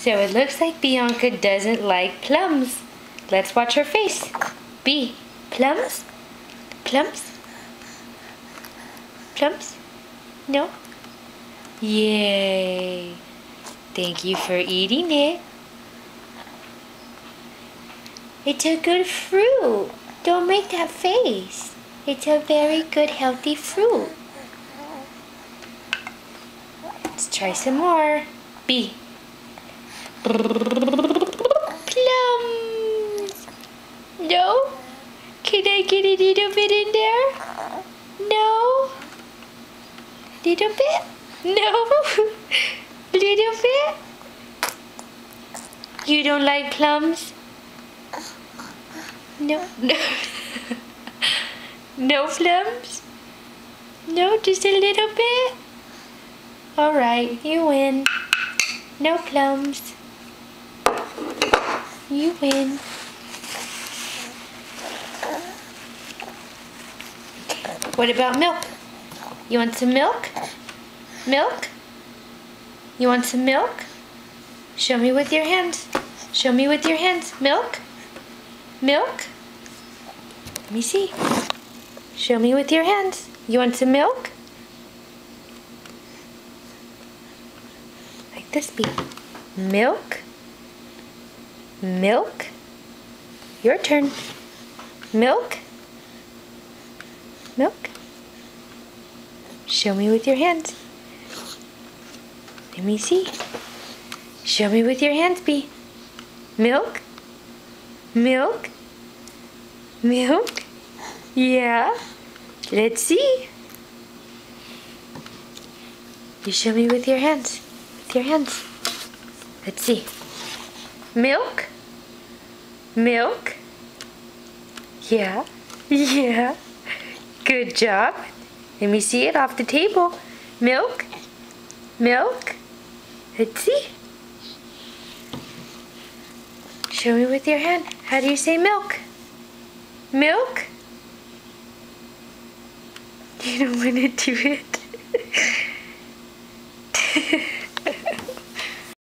So it looks like Bianca doesn't like plums. Let's watch her face. B, plums? Plums? Plums? No? Yay! Thank you for eating it. It's a good fruit. Don't make that face. It's a very good, healthy fruit. Let's try some more. B. Plums. No? Can I get a little bit in there? No? Little bit? No? Little bit? You don't like plums? No. No. No plums? No, just a little bit? Alright, you win. No plums. You win. What about milk? You want some milk? Milk? You want some milk? Show me with your hands. Show me with your hands. Milk? Milk? Let me see. Show me with your hands. You want some milk? Like this, B. Milk? Milk? Your turn. Milk? Milk? Show me with your hands. Let me see. Show me with your hands, B. Milk? Milk? Milk? Yeah? Let's see. You show me with your hands. With your hands. Let's see. Milk? Milk? Yeah? Yeah? Good job. Let me see it off the table. Milk? Milk? Let's see. Show me with your hand. How do you say milk? Milk? You don't want to do it.